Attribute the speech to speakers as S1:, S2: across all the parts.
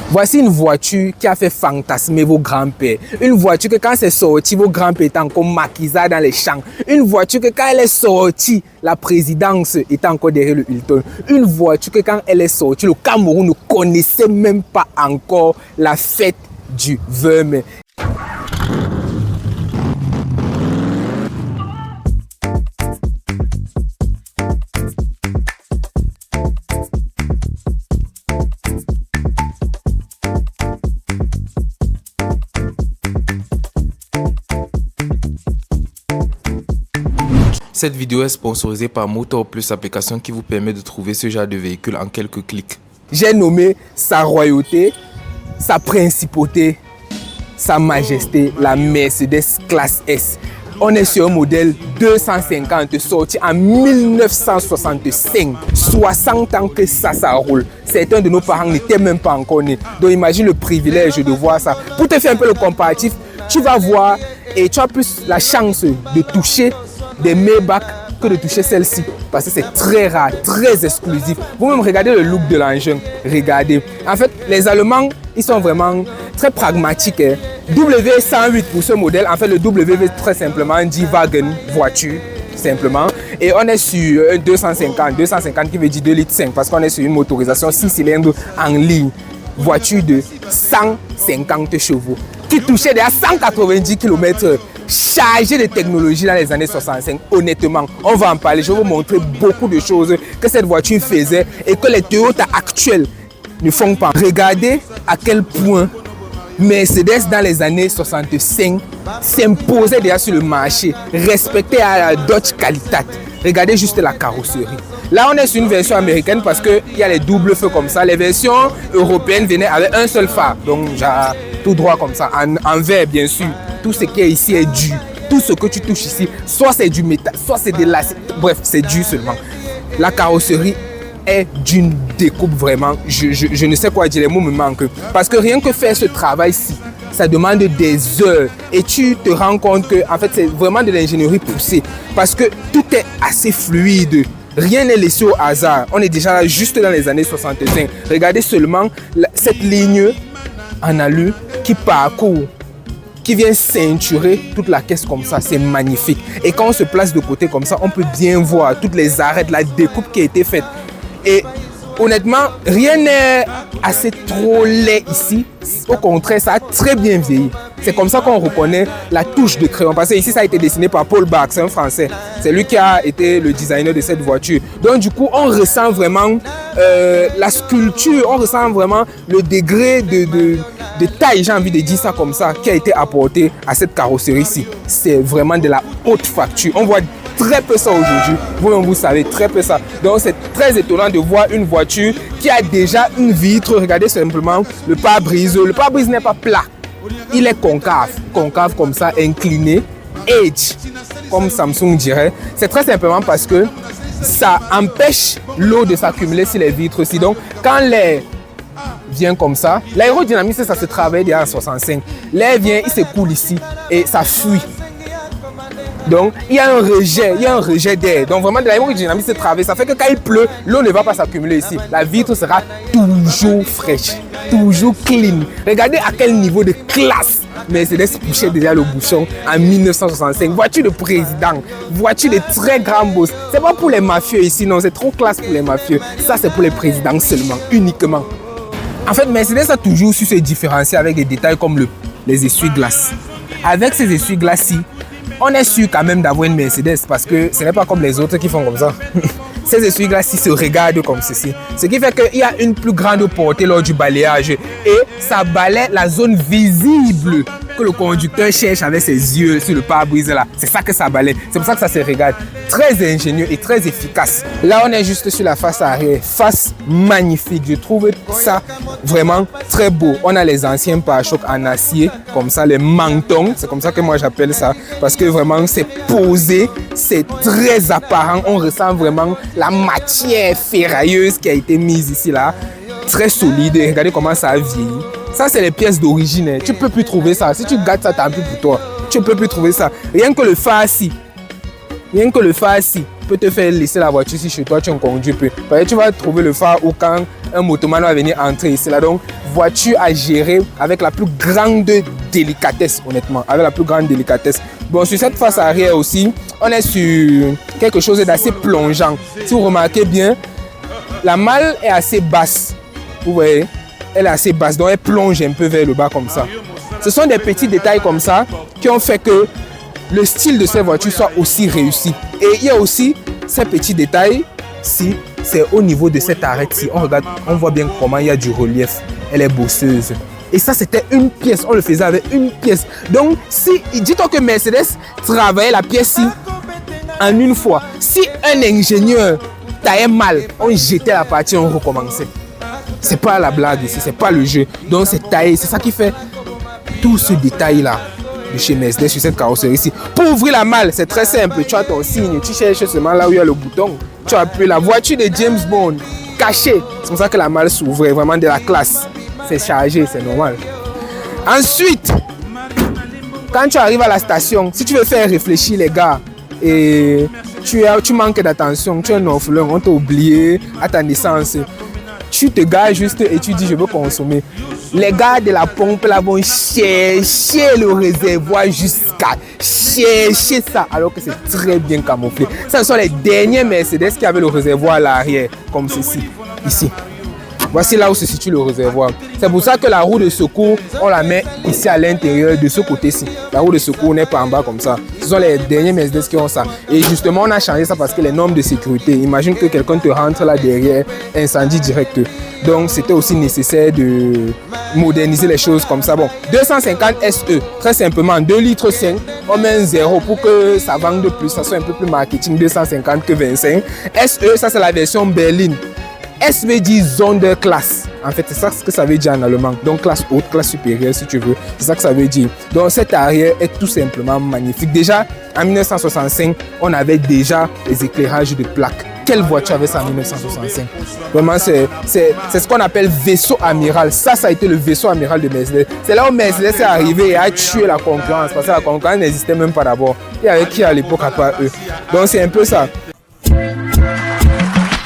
S1: Voici une voiture qui a fait fantasmer vos grands-pères. Une voiture que quand c'est sorti, vos grands-pères étaient encore maquisés dans les champs. Une voiture que quand elle est sortie, la présidence était encore derrière le Hilton. Une voiture que quand elle est sortie, le Cameroun ne connaissait même pas encore la fête du 20 mai.
S2: Cette vidéo est sponsorisée par Motor Plus, application qui vous permet de trouver ce genre de véhicule en quelques clics.
S1: J'ai nommé sa royauté, sa principauté, sa majesté, la Mercedes classe S. On est sur un modèle 250 sorti en 1965. 60 ans que ça roule. Certains de nos parents n'étaient même pas encore nés. Donc imagine le privilège de voir ça. Pour te faire un peu le comparatif, tu vas voir et tu as plus la chance de toucher des Maybach que de toucher celle-ci parce que c'est très rare, très exclusif. Vous-même regardez le look de l'engin, regardez. En fait, les Allemands, ils sont vraiment très pragmatiques. W108 pour ce modèle, en fait le W très simplement dit wagon, voiture, simplement. Et on est sur un 250 qui veut dire 2,5 litres parce qu'on est sur une motorisation 6 cylindres en ligne. Voiture de 150 chevaux qui touchait déjà 190 km/h. Chargé de technologie dans les années 65, honnêtement, on va en parler. Je vais vous montrer beaucoup de choses que cette voiture faisait et que les Toyota actuels ne font pas. Regardez à quel point Mercedes dans les années 65 s'imposait déjà sur le marché, respectait à la Dodge Qualitat. Regardez juste la carrosserie. Là, on est sur une version américaine parce qu'il y a les doubles feux comme ça. Les versions européennes venaient avec un seul phare, donc tout droit comme ça, en verre bien sûr. Tout ce qui est ici est dur. Tout ce que tu touches ici, soit c'est du métal, soit c'est de l'acier. Bref, c'est dur seulement. La carrosserie est d'une découpe vraiment. Je ne sais quoi dire, les mots me manquent. Parce que rien que faire ce travail-ci, ça demande des heures. Et tu te rends compte que en fait, c'est vraiment de l'ingénierie poussée. Parce que tout est assez fluide. Rien n'est laissé au hasard. On est déjà là juste dans les années 65. Regardez seulement cette ligne en alu qui parcourt, qui vient ceinturer toute la caisse comme ça. C'est magnifique. Et quand on se place de côté comme ça, on peut bien voir toutes les arêtes, la découpe qui a été faite. Et honnêtement, rien n'est assez trop laid ici. Au contraire, ça a très bien vieilli. C'est comme ça qu'on reconnaît la touche de crayon. Parce que ici, ça a été dessiné par Paul Bach, c'est un Français. C'est lui qui a été le designer de cette voiture. Donc du coup, on ressent vraiment la sculpture, on ressent vraiment le degré de taille, j'ai envie de dire ça comme ça, qui a été apporté à cette carrosserie-ci. C'est vraiment de la haute facture. On voit très peu ça aujourd'hui. Vous-même, vous savez très peu ça. Donc c'est très étonnant de voir une voiture qui a déjà une vitre. Regardez simplement le pare-brise. Le pare-brise n'est pas plat. Il est concave comme ça, incliné, edge, comme Samsung dirait. C'est très simplement parce que ça empêche l'eau de s'accumuler sur les vitres aussi. Donc quand l'air vient comme ça, l'aérodynamisme, ça se travaille déjà en 65. L'air vient, il s'écoule ici et ça fuit. Donc il y a un rejet d'air. Donc vraiment de l'aérodynamisme se travaille. Ça fait que quand il pleut, l'eau ne va pas s'accumuler ici. La vitre sera toujours fraîche, toujours clean. Regardez à quel niveau de classe Mercedes poussait déjà le bouchon en 1965. Voiture de président, voiture de très grand boss. C'est pas pour les mafieux ici, non, c'est trop classe pour les mafieux. Ça c'est pour les présidents seulement, uniquement. En fait, Mercedes a toujours su se différencier avec des détails comme les essuie-glaces. Avec ces essuie-glaces-ci, on est sûr quand même d'avoir une Mercedes parce que ce n'est pas comme les autres qui font comme ça. Ces essuie-glaces se regardent comme ceci. Ce qui fait qu'il y a une plus grande portée lors du balayage et ça balaie la zone visible que le conducteur cherche avec ses yeux sur le pare-brise là. C'est ça que ça balaie. C'est pour ça que ça se regarde. Très ingénieux et très efficace. Là, on est juste sur la face arrière. Face magnifique. Je trouve ça vraiment très beau. On a les anciens pare-chocs en acier, comme ça, les mentons. C'est comme ça que moi j'appelle ça. Parce que vraiment, c'est posé. C'est très apparent. On ressent vraiment la matière ferrailleuse qui a été mise ici là. Très solide. Et regardez comment ça a vieilli. Ça, c'est les pièces d'origine. Tu ne peux plus trouver ça. Si tu gâtes ça, tant pis pour toi. Tu ne peux plus trouver ça. Rien que le phare-ci. peut te faire laisser la voiture si chez toi tu ne conduis plus. Parce que tu vas trouver le phare où quand un motoman va venir entrer ici là. Donc, voiture à gérer avec la plus grande délicatesse, honnêtement. Avec la plus grande délicatesse. Bon, sur cette face arrière aussi, on est sur quelque chose d'assez plongeant. Si vous remarquez bien, la malle est assez basse. Vous voyez, elle est assez basse, donc elle plonge un peu vers le bas comme ça. Ce sont des petits détails comme ça qui ont fait que le style de cette voiture soit aussi réussi. Et il y a aussi ces petits détails, si c'est au niveau de cette arête-ci, on regarde, on voit bien comment il y a du relief. Elle est bosseuse. Et ça, c'était une pièce. On le faisait avec une pièce. Donc, si, dis-toi que Mercedes travaillait la pièce-ci en une fois. Si un ingénieur taillait mal, on jetait la partie, on recommençait. C'est pas la blague ici, c'est pas le jeu. Donc, c'est taillé. C'est ça qui fait tout ce détail-là de chez Mercedes sur cette carrosserie-ci. Pour ouvrir la malle, c'est très simple. Tu as ton signe, tu cherches seulement là où il y a le bouton. Tu appuies la voiture de James Bond cachée. C'est pour ça que la malle s'ouvre, vraiment de la classe. C'est chargé, c'est normal. Ensuite, quand tu arrives à la station, si tu veux faire réfléchir les gars et tu manques d'attention, tu es un orphelin, on t'a oublié à ta naissance, tu te gares juste et tu dis je veux consommer. Les gars de la pompe là vont chercher le réservoir jusqu'à chercher ça alors que c'est très bien camouflé. Ce sont les derniers Mercedes qui avaient le réservoir à l'arrière comme ceci, ici. Voici là où se situe le réservoir. C'est pour ça que la roue de secours, on la met ici à l'intérieur de ce côté-ci. La roue de secours n'est pas en bas comme ça. Ce sont les derniers Mercedes qui ont ça. Et justement, on a changé ça parce que les normes de sécurité. Imagine que quelqu'un te rentre là derrière, incendie direct. Donc, c'était aussi nécessaire de moderniser les choses comme ça. Bon, 250 SE, très simplement, 2 litres 5, on met un 0 pour que ça vende de plus. Ça soit un peu plus marketing, 250 que 25. SE, ça c'est la version berline. S veut dire Sonderklasse. En fait, c'est ça ce que ça veut dire en allemand. Donc, classe haute, classe supérieure, si tu veux. C'est ça que ça veut dire. Donc, cette arrière est tout simplement magnifique. Déjà, en 1965, on avait déjà les éclairages de plaques. Quelle voiture avait ça en 1965? Vraiment, c'est ce qu'on appelle vaisseau amiral. Ça a été le vaisseau amiral de Mercedes. C'est là où Mercedes est arrivé et a tué la concurrence. Parce que la concurrence n'existait même pas d'abord. Il y avait qui à l'époque à part eux. Donc, c'est un peu ça.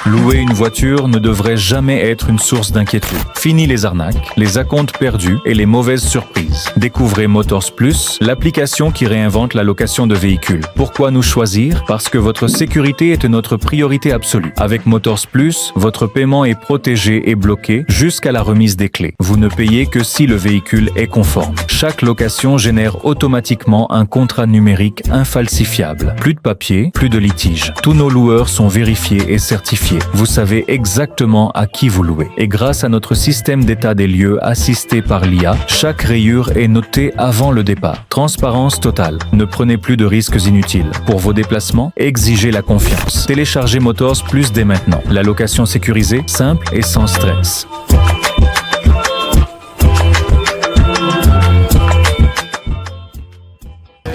S3: Louer une voiture ne devrait jamais être une source d'inquiétude. Fini les arnaques, les acomptes perdus et les mauvaises surprises. Découvrez Motors Plus, l'application qui réinvente la location de véhicules. Pourquoi nous choisir? Parce que votre sécurité est notre priorité absolue. Avec Motors Plus, votre paiement est protégé et bloqué jusqu'à la remise des clés. Vous ne payez que si le véhicule est conforme. Chaque location génère automatiquement un contrat numérique infalsifiable. Plus de papier, plus de litige. Tous nos loueurs sont vérifiés et certifiés. Vous savez exactement à qui vous louez. Et grâce à notre système d'état des lieux assisté par l'IA, chaque rayure est notée avant le départ. Transparence totale. Ne prenez plus de risques inutiles. Pour vos déplacements, exigez la confiance. Téléchargez Motors Plus dès maintenant. La location sécurisée, simple et sans stress.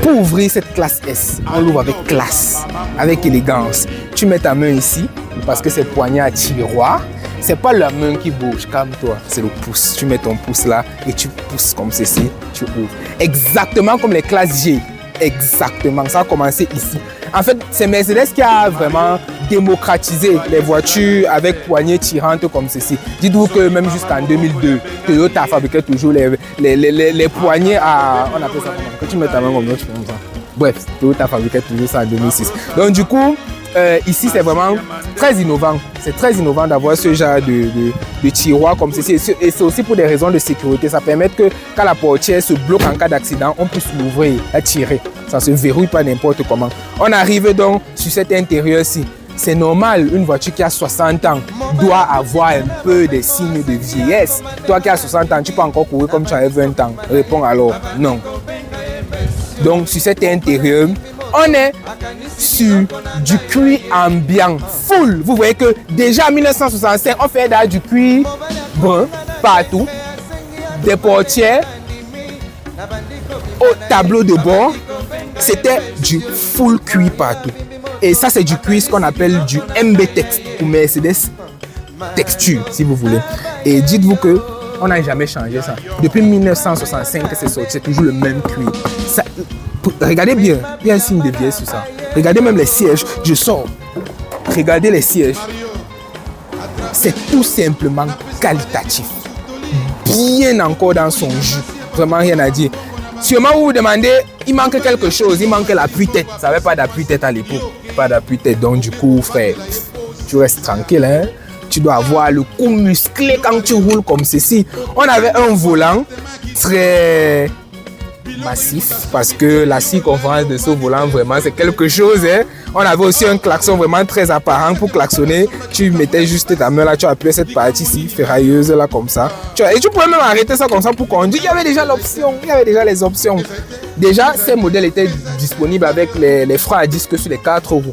S1: Pour ouvrir cette classe S, on l'ouvre avec classe, avec élégance. Tu mets ta main ici, parce que c'est poignet à tiroir. C'est pas la main qui bouge, calme-toi, c'est le pouce. Tu mets ton pouce là et tu pousses comme ceci, tu ouvres. Exactement comme les classes G. Exactement, ça a commencé ici. En fait, c'est Mercedes qui a vraiment démocratisé les voitures avec poignées tirantes comme ceci. Dites-vous que même jusqu'en 2002, Toyota fabriquait toujours les poignées à... On appelle ça comment? Quand tu mets ta main comme ça, tu fais comme ça. Bref, Toyota fabriquait toujours ça en 2006. Donc du coup, ici c'est vraiment très innovant. C'est très innovant d'avoir ce genre de tiroir comme ceci. Et c'est aussi pour des raisons de sécurité. Ça permet que quand la portière se bloque en cas d'accident, on puisse l'ouvrir, la tirer. Ça ne se verrouille pas n'importe comment. On arrive donc sur cet intérieur-ci. C'est normal, une voiture qui a 60 ans doit avoir un peu des signes de vieillesse. Toi qui as 60 ans, tu peux encore courir comme tu avais 20 ans. Réponds alors, non. Donc sur cet intérieur, on est sur du cuir ambiant, full. Vous voyez que déjà en 1965, on fait du cuir brun partout, des portières, au tableau de bord, c'était du full cuir partout. Et ça, c'est du cuir, ce qu'on appelle du MB Text ou Mercedes Texture, si vous voulez. Et dites-vous que on n'a jamais changé ça. Depuis 1965 que c'est sorti, c'est toujours le même cuir. Ça, regardez bien, il y a un signe de vieillesse sur ça. Regardez même les sièges, je sors. regardez les sièges. C'est tout simplement qualitatif. Bien encore dans son jus. Vraiment rien à dire. Sûrement vous vous demandez, il manque quelque chose, il manque l'appui-tête. Ça n'avait pas d'appui-tête à l'époque. Pas d'appui-tête. Donc du coup, frère, tu restes tranquille. Hein? Tu dois avoir le cou musclé quand tu roules comme ceci. On avait un volant très massif parce que la circonférence de ce volant, vraiment, c'est quelque chose. Hein? On avait aussi un klaxon vraiment très apparent pour klaxonner. Tu mettais juste ta main là, tu appuyais cette partie-ci, ferrailleuse là, comme ça. Et tu pouvais même arrêter ça comme ça pour conduire. Il y avait déjà l'option, il y avait déjà les options. Déjà, ces modèles étaient disponibles avec les freins à disque sur les 4 roues.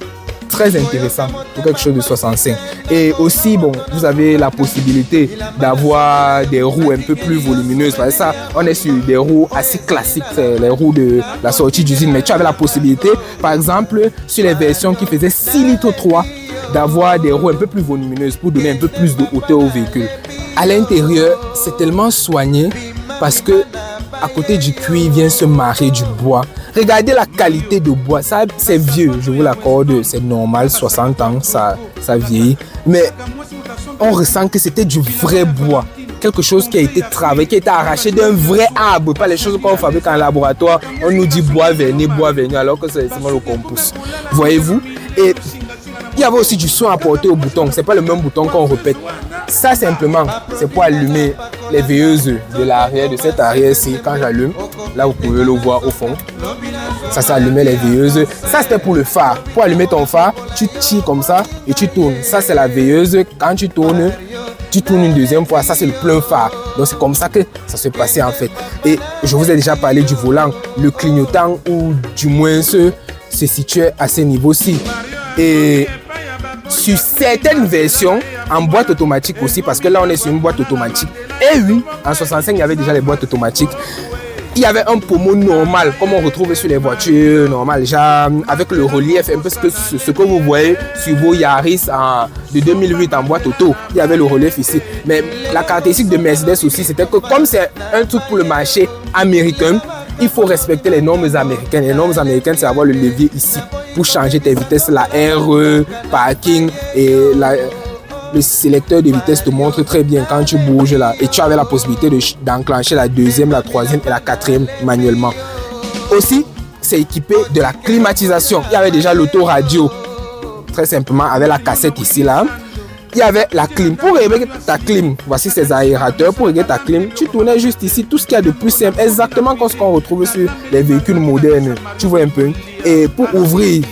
S1: Très intéressant pour quelque chose de 65. Et aussi, bon, vous avez la possibilité d'avoir des roues un peu plus volumineuses. Parce que ça, on est sur des roues assez classiques, c'est les roues de la sortie d'usine. Mais tu avais la possibilité, par exemple, sur les versions qui faisaient 6 litres 3, d'avoir des roues un peu plus volumineuses pour donner un peu plus de hauteur au véhicule. À l'intérieur, c'est tellement soigné parce que à côté du cuir vient se marrer du bois. Regardez la qualité de bois. Ça, c'est vieux, je vous l'accorde, c'est normal, 60 ans, ça vieillit. Mais on ressent que c'était du vrai bois. Quelque chose qui a été travaillé, qui a été arraché d'un vrai arbre. Pas les choses qu'on fabrique en laboratoire. On nous dit bois verni, alors que c'est seulement le compost. Voyez-vous? Et il y avait aussi du son apporté au bouton. C'est pas le même bouton qu'on répète. Ça, simplement, c'est pour allumer les veilleuses de l'arrière, de cette arrière-ci. Quand j'allume, là, vous pouvez le voir au fond. Ça allumait les veilleuses. Ça, c'était pour le phare. Pour allumer ton phare, tu tires comme ça et tu tournes. Ça, c'est la veilleuse. Quand tu tournes une deuxième fois. Ça, c'est le plein phare. Donc, c'est comme ça que ça se passait, en fait. Et je vous ai déjà parlé du volant. Le clignotant, ou du moins se situait à ce niveau-ci. Et sur certaines versions, en boîte automatique aussi, parce que là on est sur une boîte automatique. Et oui, en 65, il y avait déjà les boîtes automatiques. Il y avait un pommeau normal, comme on retrouve sur les voitures normales, déjà avec le relief, un peu ce que vous voyez sur vos Yaris de 2008 en boîte auto. Il y avait le relief ici. Mais la caractéristique de Mercedes aussi, c'était que comme c'est un truc pour le marché américain, il faut respecter les normes américaines. Les normes américaines, c'est avoir le levier ici pour changer tes vitesses, la RE, parking et le sélecteur de vitesse te montre très bien quand tu bouges là. Et tu avais la possibilité d'enclencher la deuxième, la troisième et la quatrième manuellement. Aussi, c'est équipé de la climatisation. Il y avait déjà l'autoradio, très simplement, avec la cassette ici là. Il y avait la clim. Pour régler ta clim, voici ces aérateurs. Pour régler ta clim, tu tournais juste ici. Tout ce qu'il y a de plus simple, exactement comme ce qu'on retrouve sur les véhicules modernes. Tu vois un peu. Et pour ouvrir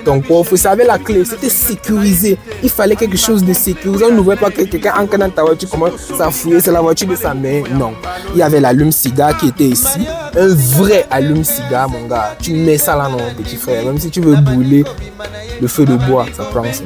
S1: ton coffre, vous savez, la clé, c'était sécurisé. Il fallait quelque chose de sécurisé. On n'ouvrait pas que quelqu'un entre dans ta voiture, commence à fouiller, c'est la voiture de sa mère. Non. Il y avait l'allume-cigare qui était ici. Un vrai allume-cigare, mon gars. Tu mets ça là, non, petit frère. Même si tu veux brûler le feu de bois, ça prend ça.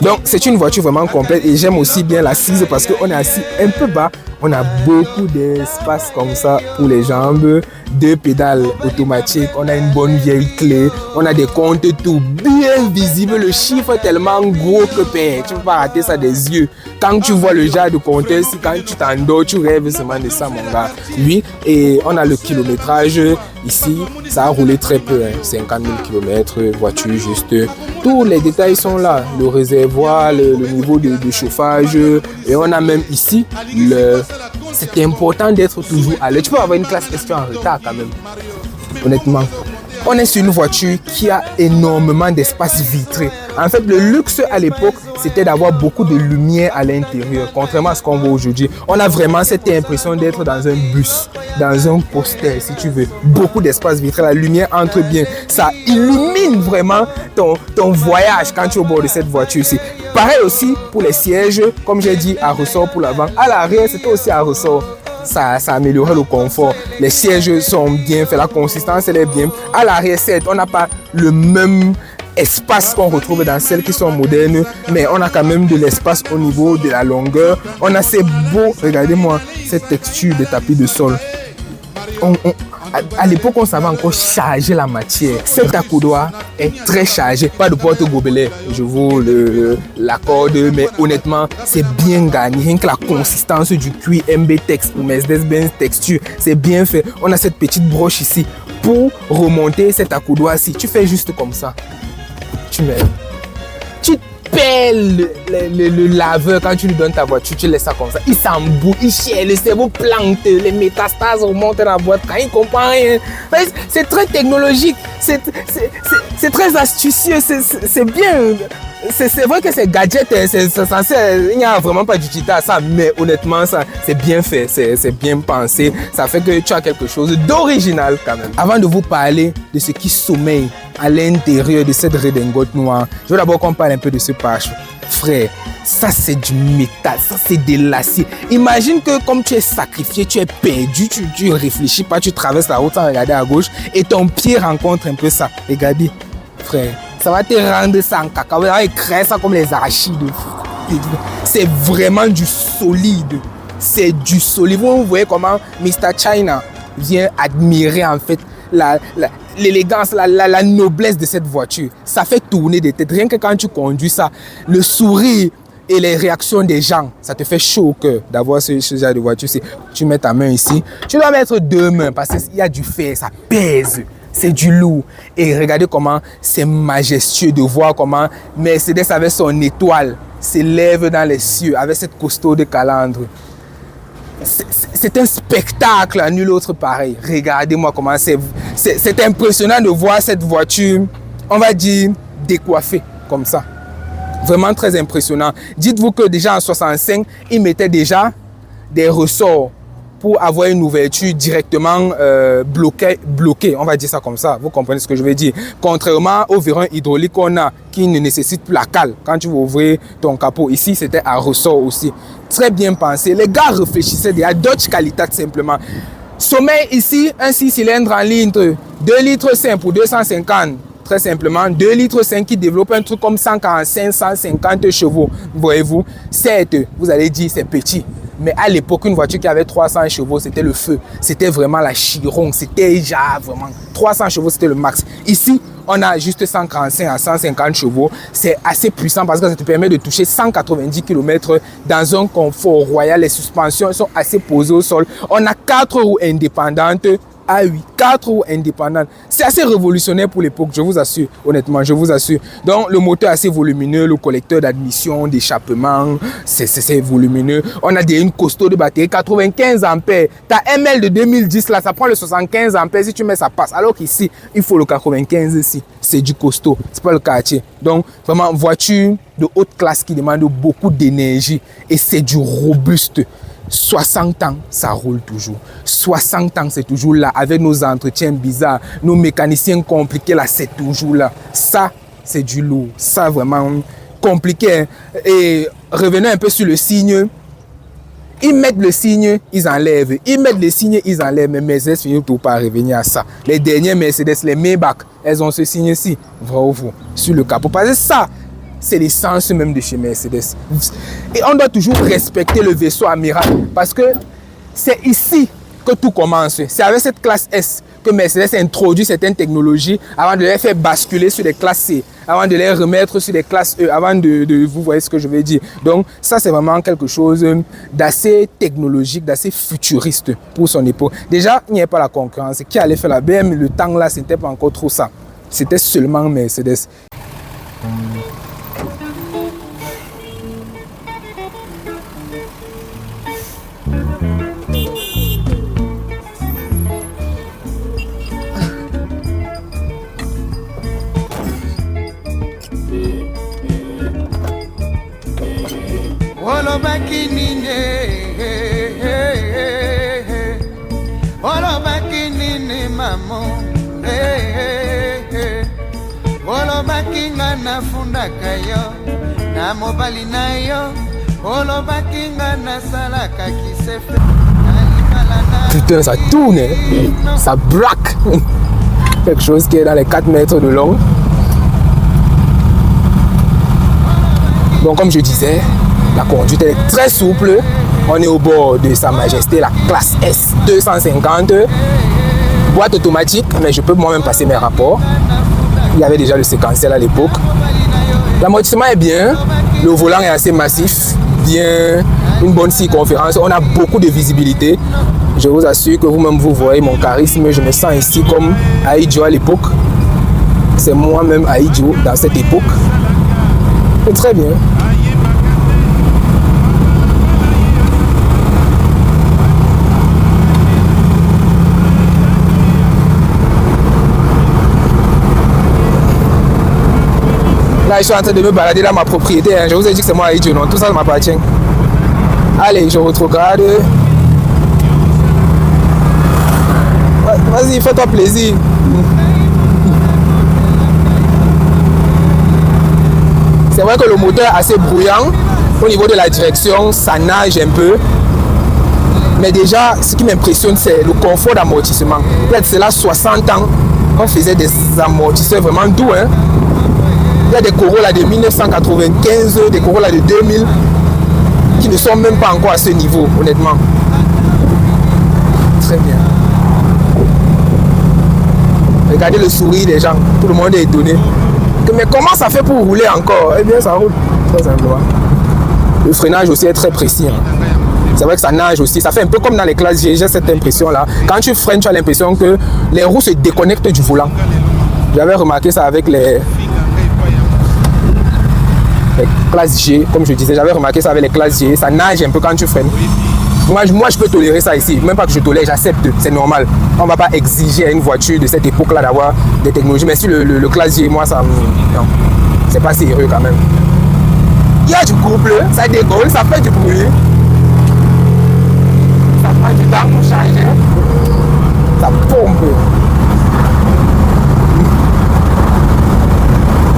S1: Donc c'est une voiture vraiment complète et j'aime aussi bien l'assise parce qu'on est assis un peu bas. On a beaucoup d'espace comme ça pour les jambes, 2 pédales automatiques, on a une bonne vieille clé, on a des comptes tout bien visibles, le chiffre est tellement gros que tu peux pas rater ça des yeux. Quand tu vois le genre de compteur, si quand tu t'endors, tu rêves seulement de ça, mon gars. Oui, et on a le kilométrage ici, ça a roulé très peu, 50 000 km, voiture juste. Tous les détails sont là, le réservoir, le niveau de chauffage, et on a même ici c'est important d'être toujours à l'heure. Tu peux avoir une classe S en retard quand même, honnêtement. On est sur une voiture qui a énormément d'espace vitré. En fait, le luxe à l'époque, c'était d'avoir beaucoup de lumière à l'intérieur, contrairement à ce qu'on voit aujourd'hui. On a vraiment cette impression d'être dans un bus, dans un poster, si tu veux. Beaucoup d'espace vitré, la lumière entre bien. Ça illumine vraiment ton voyage quand tu es au bord de cette voiture-ci. Pareil aussi pour les sièges, comme j'ai dit, à ressort pour l'avant. À l'arrière, c'était aussi à ressort. Ça améliorait le confort. Les sièges sont bien faits, la consistance elle est bien. À l'arrière, certes, on n'a pas le même espace qu'on retrouve dans celles qui sont modernes, mais on a quand même de l'espace au niveau de la longueur. On a ces beaux, regardez-moi, cette texture de tapis de sol. À l'époque, on savait encore charger la matière. Cet accoudoir est très chargé. Pas de porte gobelet, je vous l'accorde, mais honnêtement, c'est bien gagné. Rien que la consistance du cuir MB Tex ou Mercedes-Benz Texture, c'est bien fait. On a cette petite broche ici pour remonter cet accoudoir-ci. Tu fais juste comme ça. tu mets. Tu pèles le laveur quand tu lui donnes ta voiture, tu laisses ça comme ça. Il s'embouille, il chie, le cerveau plante, les métastases remontent dans la boîte quand il comprend rien. C'est très technologique, c'est très astucieux, c'est bien. C'est vrai que ces gadgets, c'est censé, il n'y a vraiment pas d'utilité à ça, mais honnêtement, ça, c'est bien fait, c'est bien pensé. Ça fait que tu as quelque chose d'original quand même. Avant de vous parler de ce qui sommeille à l'intérieur de cette redingote noire, je veux d'abord qu'on parle un peu de ce pare-choc. Frère, ça c'est du métal, ça c'est de l'acier. Imagine que comme tu es sacrifié, tu es perdu, tu réfléchis pas, tu traverses la route sans regarder à gauche et ton pied rencontre un peu ça. Regardez, frère. Ça va te rendre ça en cacao, ça va écraser ça comme les arachides. C'est vraiment du solide. C'est du solide. Vous voyez comment Mr. China vient admirer en fait l'élégance, la noblesse de cette voiture. Ça fait tourner des têtes. Rien que quand tu conduis ça, le sourire et les réactions des gens, ça te fait chaud au cœur d'avoir ce genre de voiture. Tu mets ta main ici. Tu dois mettre deux mains parce qu'il y a du fer, ça pèse. C'est du lourd. Et regardez comment c'est majestueux de voir comment Mercedes avec son étoile s'élève dans les cieux avec cette costaud de calandre. C'est un spectacle à nul autre pareil. Regardez-moi comment c'est impressionnant de voir cette voiture, on va dire, décoiffée comme ça. Vraiment très impressionnant. Dites-vous que déjà en 65, ils mettaient déjà des ressorts pour avoir une ouverture directement bloquée, on va dire ça comme ça, vous comprenez ce que je veux dire. Contrairement au verrou hydraulique qu'on a, qui ne nécessite plus la cale. Quand tu veux ouvrir ton capot, ici c'était à ressort aussi. Très bien pensé, les gars réfléchissaient déjà, Dodge Qualitat simplement. Sommet ici, un 6 cylindres en litre, 2 litres 5 pour 250. Très simplement, 2 litres 5 qui développe un truc comme 145, 150 chevaux. Voyez-vous, certes, vous allez dire c'est petit. Mais à l'époque, une voiture qui avait 300 chevaux, c'était le feu. C'était vraiment la Chiron. C'était déjà vraiment 300 chevaux, c'était le max. Ici, on a juste 145 à 150 chevaux. C'est assez puissant parce que ça te permet de toucher 190 km dans un confort royal. Les suspensions sont assez posées au sol. On a 4 roues indépendantes. Ah oui, 4 roues indépendantes. C'est assez révolutionnaire pour l'époque, je vous assure, honnêtement, je vous assure. Donc, le moteur est assez volumineux, le collecteur d'admission, d'échappement, c'est volumineux. On a une costaud de batterie, 95 ampères. Ta ML de 2010, là, ça prend le 75 ampères. Si tu mets, ça passe. Alors qu'ici, il faut le 95 ici. C'est du costaud, c'est pas le quartier. Donc, vraiment, voiture de haute classe qui demande beaucoup d'énergie et c'est du robuste. 60 ans, ça roule toujours. 60 ans, c'est toujours là. Avec nos entretiens bizarres, nos mécaniciens compliqués, là, c'est toujours là. Ça, c'est du lourd. Ça, vraiment compliqué. Et revenons un peu sur le signe. Ils mettent le signe, ils enlèvent. Ils mettent le signe, ils enlèvent. Mais Mercedes finit tout par revenir à ça. Les dernières Mercedes, les Maybach, elles ont ce signe-ci. Vrai ou faux? Sur le capot. Parce que ça, c'est l'essence même de chez Mercedes. Et on doit toujours respecter le vaisseau amiral parce que c'est ici que tout commence. C'est avec cette classe S que Mercedes introduit certaines technologies avant de les faire basculer sur les classes C, avant de les remettre sur les classes E, avant de vous voyez ce que je veux dire. Donc ça c'est vraiment quelque chose d'assez technologique, d'assez futuriste pour son époque. Déjà, il n'y avait pas la concurrence. Qui allait faire la BM, le temps là, c'était pas encore trop ça. C'était seulement Mercedes. Putain, ça tourne, hein? Ça braque. Quelque chose qui est dans les 4 mètres de long. Donc, comme je disais, la conduite est très souple. On est au bord de Sa Majesté, la classe S 250. Boîte automatique, mais je peux moi-même passer mes rapports. Il y avait déjà le séquentiel à l'époque. L'amortissement est bien. Le volant est assez massif. Bien, une bonne circonférence. On a beaucoup de visibilité. Je vous assure que vous-même vous voyez mon charisme. Je me sens ici comme Aïdjo à l'époque. c'est moi-même Aïdjo dans cette époque. C'est très bien. Là, je suis en train de me balader dans ma propriété. Hein. Je vous ai dit que c'est moi Aïdjo, non? Tout ça m'appartient. Allez, je retrograde. Vas-y, fais-toi plaisir. C'est vrai que le moteur est assez bruyant. Au niveau de la direction, ça nage un peu. Mais déjà, ce qui m'impressionne, c'est le confort d'amortissement. Peut-être c'est là 60 ans, on faisait des amortisseurs vraiment doux. Hein. Il y a des Corolla de 1995, des Corolla de 2000 qui ne sont même pas encore à ce niveau, honnêtement. Très bien. Regardez le sourire des gens, tout le monde est étonné. Mais comment ça fait pour rouler encore? Eh bien, ça roule, très simplement. Le freinage aussi est très précis. Hein. C'est vrai que ça nage aussi, ça fait un peu comme dans les classes G, j'ai cette impression-là. Quand tu freines, tu as l'impression que les roues se déconnectent du volant. J'avais remarqué ça avec les classes G, comme je disais, j'avais remarqué ça avec les classes G, ça nage un peu quand tu freines. Moi, je peux tolérer ça ici. Même pas que je tolère, j'accepte. C'est normal. On ne va pas exiger à une voiture de cette époque-là d'avoir des technologies. Mais si le classe G, moi, ça... Non. C'est pas sérieux quand même. Il y a du couple, ça décolle, ça fait du bruit. Ça prend du temps pour charger. Ça pompe.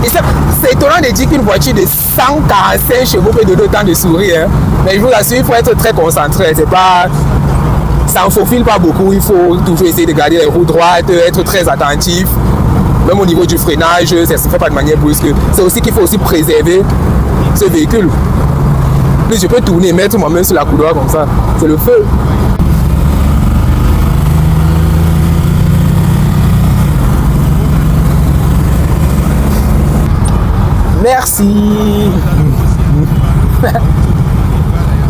S1: Et c'est étonnant de dire qu'une voiture de 145 chevaux peut donner autant de sourire. Hein. Mais je vous assure, il faut être très concentré. C'est pas, ça ne faufile pas beaucoup. Il faut toujours essayer de garder les roues droites, être très attentif. Même au niveau du freinage, ça ne se fait pas de manière brusque. C'est aussi qu'il faut aussi préserver ce véhicule. Plus je peux tourner et mettre ma main sur la couloir comme ça. C'est le feu. Merci.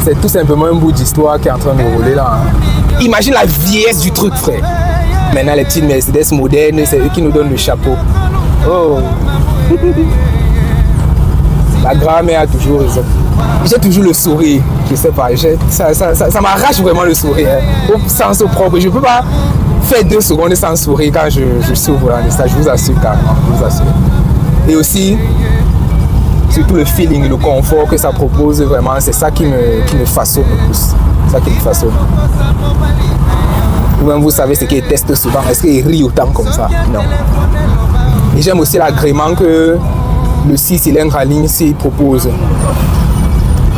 S1: C'est tout simplement un bout d'histoire qui est en train de rouler là. Imagine la vieillesse du truc, frère. Maintenant, les petites Mercedes modernes, c'est eux qui nous donnent le chapeau. Oh. La grand-mère a toujours raison. J'ai toujours le sourire. Je sais pas, ça m'arrache vraiment le sourire. Hein. Au sens propre. Je peux pas faire 2 secondes sans sourire quand je s'ouvre dans les stages. Je vous assure carrément. Je vous assure. Et aussi, surtout le feeling, le confort que ça propose, vraiment, c'est ça qui me façonne le plus. C'est ça qui me façonne. Vous-même, vous savez ce qu'ils testent souvent. Est-ce qu'ils rient autant comme ça? Non. Et j'aime aussi l'agrément que le 6 cylindres à ligne s'y propose.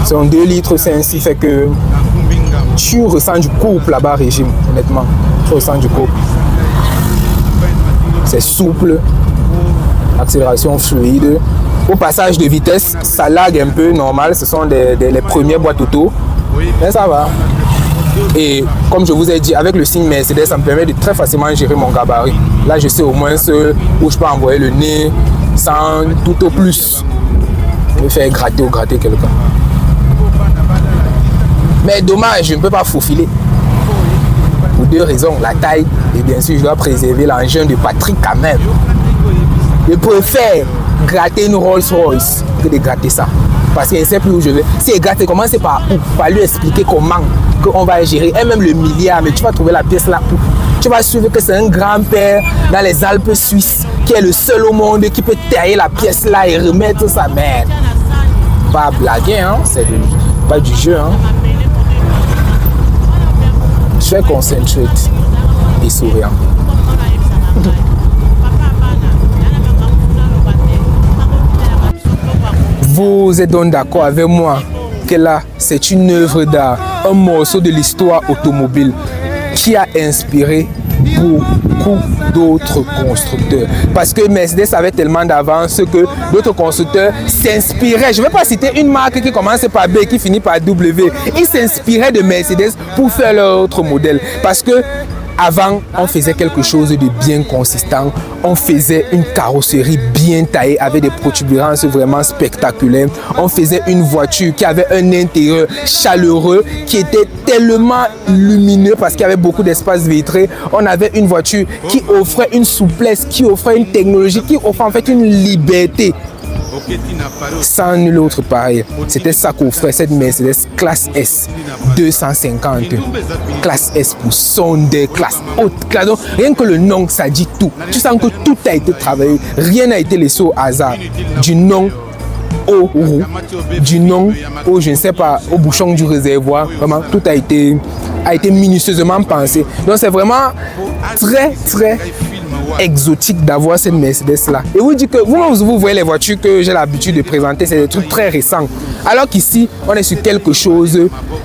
S1: Son 2 litres, c'est ainsi fait que tu ressens du couple là-bas, régime, honnêtement. Tu ressens du couple. C'est souple. Accélération fluide. Au passage de vitesse, ça lag un peu, normal, ce sont les premières boîtes auto, mais ça va. Et comme je vous ai dit, avec le signe Mercedes, ça me permet de très facilement gérer mon gabarit. Là, je sais au moins où je peux envoyer le nez sans tout au plus me faire gratter ou gratter quelqu'un. Mais dommage, je ne peux pas faufiler. Pour 2 raisons, la taille et bien sûr, je dois préserver l'engin de Patrick quand même. Je préfère gratter une Rolls-Royce que de gratter ça. Parce qu'il ne sait plus où je vais. Si il gratte, commence par où? Par lui expliquer comment on va gérer. Et même le milliard, mais tu vas trouver la pièce là où? Tu vas suivre que c'est un grand-père dans les Alpes suisses qui est le seul au monde qui peut tailler la pièce là et remettre sa mère. Pas blaguer, hein? C'est pas du jeu. Hein? Je suis concentré et souriant. Vous êtes donc d'accord avec moi que là, c'est une œuvre d'art, un morceau de l'histoire automobile qui a inspiré beaucoup d'autres constructeurs. Parce que Mercedes avait tellement d'avance que d'autres constructeurs s'inspiraient. Je ne vais pas citer une marque qui commence par B et qui finit par W. Ils s'inspiraient de Mercedes pour faire leur autre modèle. Parce que Avant, on faisait quelque chose de bien consistant. On faisait une carrosserie bien taillée avec des protubérances vraiment spectaculaires. On faisait une voiture qui avait un intérieur chaleureux, qui était tellement lumineux parce qu'il y avait beaucoup d'espace vitré. On avait une voiture qui offrait une souplesse, qui offrait une technologie, qui offrait en fait une liberté. Sans nul autre pareil. C'était ça qu'offrait cette Mercedes classe S 250. Classe S pour sondeur, classe haute. Classe. Donc, rien que le nom, ça dit tout. Tu sens que tout a été travaillé. Rien n'a été laissé au hasard. Du nom aux roues, du nom au, je ne sais pas, au bouchon du réservoir. Vraiment, tout a été minutieusement pensé. Donc, c'est vraiment très exotique d'avoir cette Mercedes là. Et vous dites que vous voyez les voitures que j'ai l'habitude de présenter, c'est des trucs très récents. Alors qu'ici, on est sur quelque chose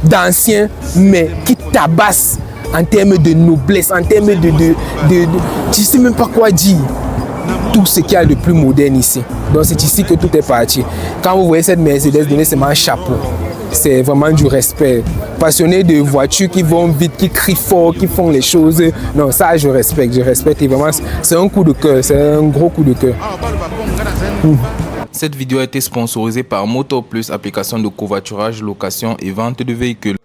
S1: d'ancien, mais qui tabasse en termes de noblesse, en termes de je ne sais même pas quoi dire. Tout ce qu'il y a de plus moderne ici. Donc c'est ici que tout est parti. Quand vous voyez cette Mercedes, donnez seulement un chapeau. C'est vraiment du respect. Passionné de voitures qui vont vite, qui crient fort, qui font les choses. Non, ça je respecte. Et vraiment, c'est un coup de cœur, c'est un gros coup de cœur.
S2: Cette vidéo a été sponsorisée par Motor Plus, application de covoiturage, location et vente de véhicules.